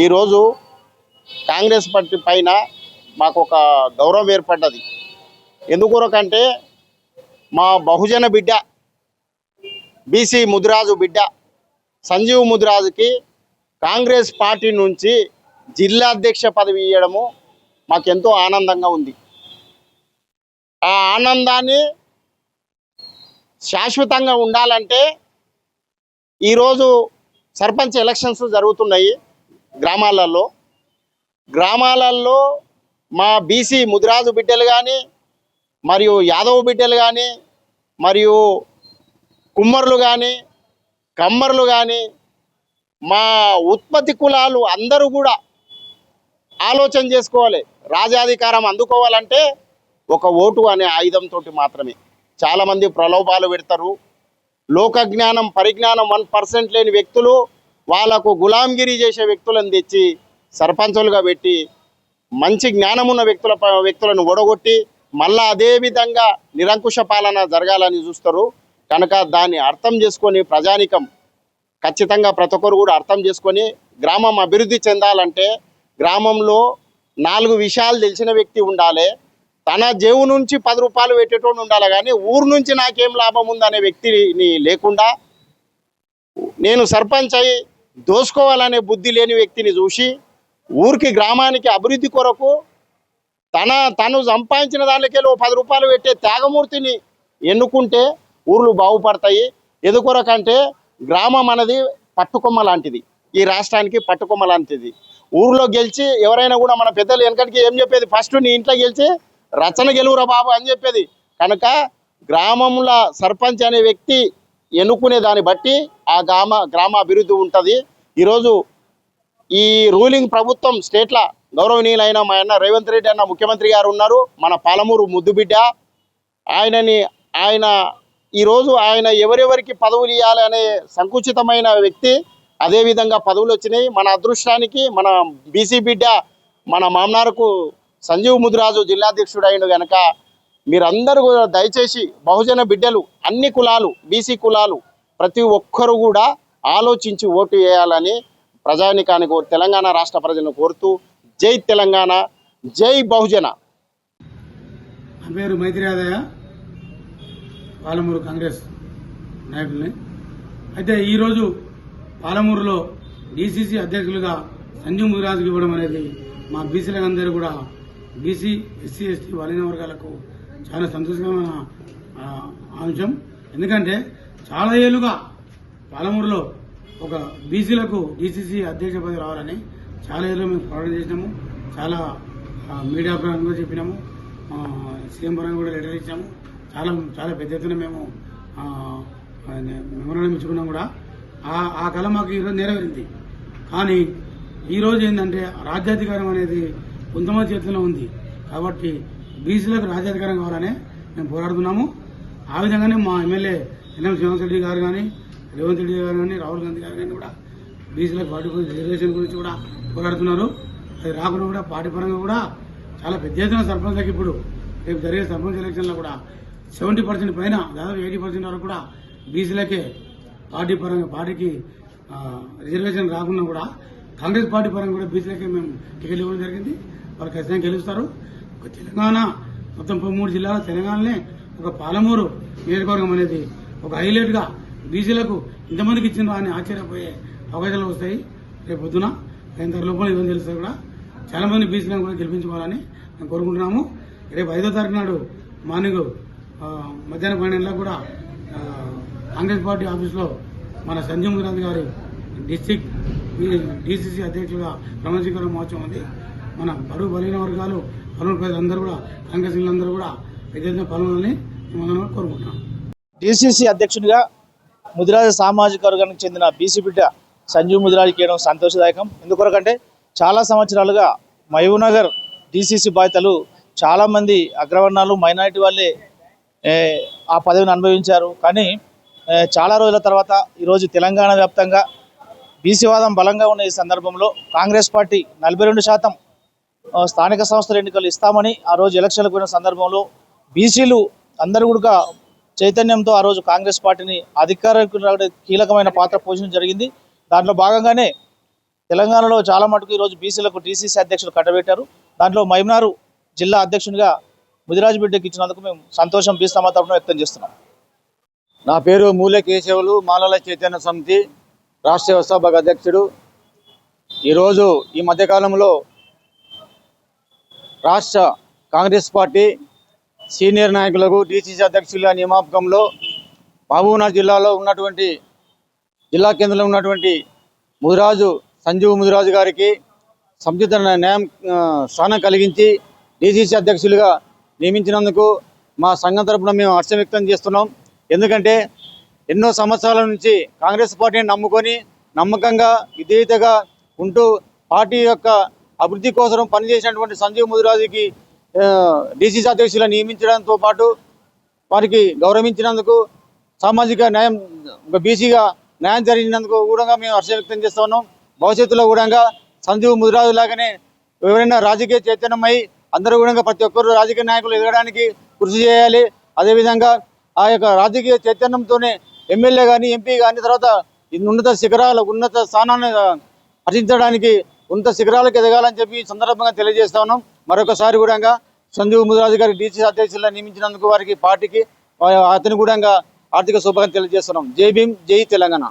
ఈరోజు కాంగ్రెస్ పార్టీ పైన మాకు ఒక గౌరవం ఏర్పడ్డది. ఎందుకొరకంటే మా బహుజన బిడ్డ బీసీ ముదిరాజు బిడ్డ సంజీవ్ ముదిరాజుకి కాంగ్రెస్ పార్టీ నుంచి జిల్లా అధ్యక్ష పదవి ఇవ్వడము మాకెంతో ఆనందంగా ఉంది. ఆ ఆనందాన్ని శాశ్వతంగా ఉండాలంటే ఈరోజు సర్పంచ్ ఎలక్షన్స్ జరుగుతున్నాయి గ్రామాలలో మా బీసీ ముదిరాజు బిడ్డలు కానీ మరియు యాదవ్ బిడ్డలు కానీ మరియు కుమ్మరులు కానీ కమ్మరులు కానీ మా ఉత్పత్తి కులాలు అందరూ కూడా ఆలోచన చేసుకోవాలి. రాజాధికారం అందుకోవాలంటే ఒక ఓటు అనే ఆయుధంతో మాత్రమే. చాలామంది ప్రలోభాలు పెడతారు. లోక జ్ఞానం పరిజ్ఞానం 1% లేని వ్యక్తులు వాళ్ళకు గులాంగిరి చేసే వ్యక్తులను తెచ్చి సర్పంచులుగా పెట్టి మంచి జ్ఞానం ఉన్న వ్యక్తులను ఓడగొట్టి మళ్ళా అదే విధంగా నిరంకుశ పాలన జరగాలని చూస్తారు. కనుక దాన్ని అర్థం చేసుకొని ప్రజానికం ఖచ్చితంగా ప్రతి ఒక్కరు కూడా అర్థం చేసుకొని గ్రామం అభివృద్ధి చెందాలంటే గ్రామంలో 4 విషయాలు తెలిసిన వ్యక్తి ఉండాలి. తన జేబు నుంచి 10 రూపాయలు పెట్టేటోడు ఉండాలి. కానీ ఊరు నుంచి నాకేం లాభం ఉందనే వ్యక్తిని లేకుండా నేను సర్పంచ్ అయి దోసుకోవాలనే బుద్ధి లేని వ్యక్తిని చూసి ఊరికి గ్రామానికి అభివృద్ధి కొరకు తను సంపాదించిన దానికెళ్ళి 10 రూపాయలు పెట్టే త్యాగమూర్తిని ఎన్నుకుంటే ఊర్లు బాగుపడతాయి. ఎందుకొరకంటే గ్రామం అనేది పట్టుకొమ్మ లాంటిది, ఈ రాష్ట్రానికి పట్టుకొమ్మ లాంటిది. ఊర్లో గెలిచి ఎవరైనా కూడా మన పెద్దలు వెనకటికి ఏం చెప్పేది, ఫస్ట్ నీ ఇంట్లో గెలిచి రచన గెలువురా బాబు అని చెప్పేది. కనుక గ్రామంలో సర్పంచ్ అనే వ్యక్తి ఎన్నుకునే దాన్ని బట్టి ఆ గ్రామ అభివృద్ధి ఉంటుంది. ఈరోజు ఈ రూలింగ్ ప్రభుత్వం స్టేట్ల గౌరవనీయులైన మా అన్న రేవంత్ రెడ్డి అన్న ముఖ్యమంత్రి గారు ఉన్నారు. మన పాలమూరు ముద్దుబిడ్డ ఆయన ఈరోజు ఆయన ఎవరెవరికి పదవులు ఇవ్వాలి అనే సంకుచితమైన వ్యక్తి. అదేవిధంగా పదవులు వచ్చినాయి. మన అదృష్టానికి మన బీసీ బిడ్డ మన మామనార్కు సంజీవ్ ముదిరాజు జిల్లాధ్యక్షుడు అయిన కనుక మీరందరూ కూడా దయచేసి బహుజన బిడ్డలు అన్ని కులాలు బీసీ కులాలు ప్రతి ఒక్కరూ కూడా ఆలోచించి ఓటు వేయాలని ప్రజానికానికి తెలంగాణ రాష్ట్ర ప్రజలను కోరుతూ జై తెలంగాణ, జై బహుజన. నా పేరు మైత్రి యాదయ్య, పాలమూరు కాంగ్రెస్ నాయకుల్ని. అయితే ఈరోజు పాలమూరులో డీసీసీ అధ్యక్షులుగా సంజీవ్ ముదిరాజుకి ఇవ్వడం అనేది మా బీసీలందరూ కూడా బీసీ ఎస్సీ ఎస్టీ బలహీన వర్గాలకు చాలా సంతోషకరమైన అంశం. ఎందుకంటే చాలా ఏళ్లుగా పాలమూరులో ఒక బీసీలకు డీసీసీ అధ్యక్ష పదవి రావాలని చాలా ఏళ్ళు మేము పోరాటం చేసినాము. చాలా మీడియా పరంగా కూడా చెప్పినాము, సీఎం పరంగా కూడా లెటర్ ఇచ్చాము. చాలా పెద్ద ఎత్తున మేము మెమోరాండం ఇచ్చుకున్నాం కూడా. ఆ కళ మాకు ఈరోజు నెరవేరింది. కానీ ఈరోజు ఏంటంటే రాజ్యాధికారం అనేది కొంతమంది చేతిలో ఉంది. కాబట్టి బీసీలకు రాజ్యాధికారం కావాలనే మేము పోరాడుతున్నాము. ఆ విధంగానే మా ఎమ్మెల్యే ఎన్ఎం శ్రీనివాస్ రెడ్డి గారు కానీ రేవంత్ రెడ్డి గారు కానీ రాహుల్ గాంధీ గారు కానీ కూడా బీసీలకు పార్టీ రిజర్వేషన్ గురించి కూడా పోరాడుతున్నారు. అది రాకుండా కూడా పార్టీ పరంగా కూడా చాలా పెద్ద ఎత్తున సర్పంచ్లకు ఇప్పుడు రేపు జరిగే సర్పంచ్ ఎలక్షన్లో కూడా 70% పైన దాదాపు 80% వరకు కూడా బీసీలకే పార్టీకి రిజర్వేషన్ రాకుండా కూడా కాంగ్రెస్ పార్టీ పరంగా కూడా బీసీలకే మేము టికెట్ ఇవ్వడం జరిగింది. వాళ్ళు ఖచ్చితంగా గెలుస్తారు. ఒక తెలంగాణ మొత్తం 3 జిల్లాల తెలంగాణనే ఒక పాలమూరు నియోజకవర్గం అనేది ఒక హైలైట్గా బీసీలకు ఇంతమందికి ఇచ్చిందో అని ఆశ్చర్యపోయే అవకాశాలు వస్తాయి. రేపు పొద్దున ఎంత లోపల ఇవన్నీ తెలుస్తాయి కూడా. చాలా మంది బీసీలను కూడా గెలిపించుకోవాలని మేము కోరుకుంటున్నాము. రేపు 5వ తారీఖు నాడు మార్నింగ్ మధ్యాహ్నం 12 కూడా కాంగ్రెస్ పార్టీ ఆఫీస్లో మన సంజీవ్ ముదిరాజు గారి డిస్టిక్ డీసీసీ అధ్యక్షులుగా ప్రమాణ స్వీకారం మహోత్సవం ఉంది. మన బడుగు బలహీన వర్గాలు పలువురు ప్రజలందరూ కూడా కాంగ్రెస్ అందరూ కూడా పెద్ద ఎత్తున పాల్గొనాలని మనం కోరుకుంటున్నాం. డీసీసీ అధ్యక్షుడిగా ముదిరాజు సామాజిక వర్గానికి చెందిన బీసీ బిడ్డ సంజీవ్ ముదిరాజు చేయడం సంతోషదాయకం. ఎందుకొరకంటే చాలా సంవత్సరాలుగా మహబూబ్నగర్ డీసీసీ బాధ్యతలు చాలామంది అగ్రవర్ణాలు మైనారిటీ వాళ్ళే ఆ పదవిని అనుభవించారు. కానీ చాలా రోజుల తర్వాత ఈరోజు తెలంగాణ వ్యాప్తంగా బీసీవాదం బలంగా ఉన్న ఈ సందర్భంలో కాంగ్రెస్ పార్టీ 42% స్థానిక సంస్థల ఎన్నికలు ఇస్తామని ఆ రోజు ఎలక్షన్లకు పోయిన సందర్భంలో బీసీలు అందరూ కూడా చైతన్యంతో ఆ రోజు కాంగ్రెస్ పార్టీని అధికారిక కీలకమైన పాత్ర పోషించడం జరిగింది. దాంట్లో భాగంగానే తెలంగాణలో చాలా మటుకు ఈరోజు బీసీలకు టీసీసీ అధ్యక్షులు కట్టబెట్టారు. దాంట్లో మహబూబ్నగర్ జిల్లా అధ్యక్షునిగా ముదిరాజు బిడ్డకి ఇచ్చినందుకు మేము సంతోషం బీసీ సమాజం తరపున వ్యక్తం చేస్తున్నాం. నా పేరు మూలె కేశవులు, మాలల చైతన్య సమితి రాష్ట్ర వ్యవస్థాపక అధ్యక్షుడు. ఈరోజు ఈ మధ్యకాలంలో రాష్ట్ర కాంగ్రెస్ పార్టీ సీనియర్ నాయకులకు డీసీసీ అధ్యక్షుల నియామకంలో మహబూబ్నగర్ జిల్లాలో ఉన్నటువంటి జిల్లా కేంద్రంలో ఉన్నటువంటి ముదిరాజు సంజీవ్ ముదిరాజు గారికి సముచిత న్యాయం స్థానం కలిగించి డీసీసీ అధ్యక్షులుగా నియమించినందుకు మా సంఘం తరపున మేము హర్షం వ్యక్తం చేస్తున్నాం. ఎందుకంటే ఎన్నో సంవత్సరాల నుంచి కాంగ్రెస్ పార్టీని నమ్ముకొని నమ్మకంగా విధేయతగా ఉంటూ పార్టీ యొక్క అభివృద్ధి కోసం పనిచేసినటువంటి సంజీవ్ ముదిరాజుకి డీసీసీ అధ్యక్షులుగా నియమించడంతో పాటు వారికి గౌరవించినందుకు సామాజిక న్యాయం బీసీగా న్యాయం జరిగినందుకు కూడా మేము హర్షం వ్యక్తం చేస్తూ ఉన్నాం. భవిష్యత్తులో కూడా సంజీవ్ ముదిరాజు లాగానే ఎవరైనా రాజకీయ చైతన్యమై అందరూ కూడా ప్రతి ఒక్కరు రాజకీయ నాయకులు ఎదగడానికి కృషి చేయాలి. అదేవిధంగా ఆ యొక్క రాజకీయ చైతన్యంతోనే ఎమ్మెల్యే కానీ ఎంపీ కానీ తర్వాత ఉన్నత స్థానాన్ని హరించడానికి ఉన్నత శిఖరాలకు ఎదగాలని చెప్పి సందర్భంగా తెలియజేస్తా ఉన్నాం. మరొకసారి కూడా సంజీవ్ ముదిరాజు గారి డీసీసీ అధ్యక్షులుగా నియమించినందుకు వారికి పార్టీకి అతని కూడా ఆర్థిక శుభాకాంక్షలు తెలియజేస్తున్నాం. జై భీమ్, జై తెలంగాణ.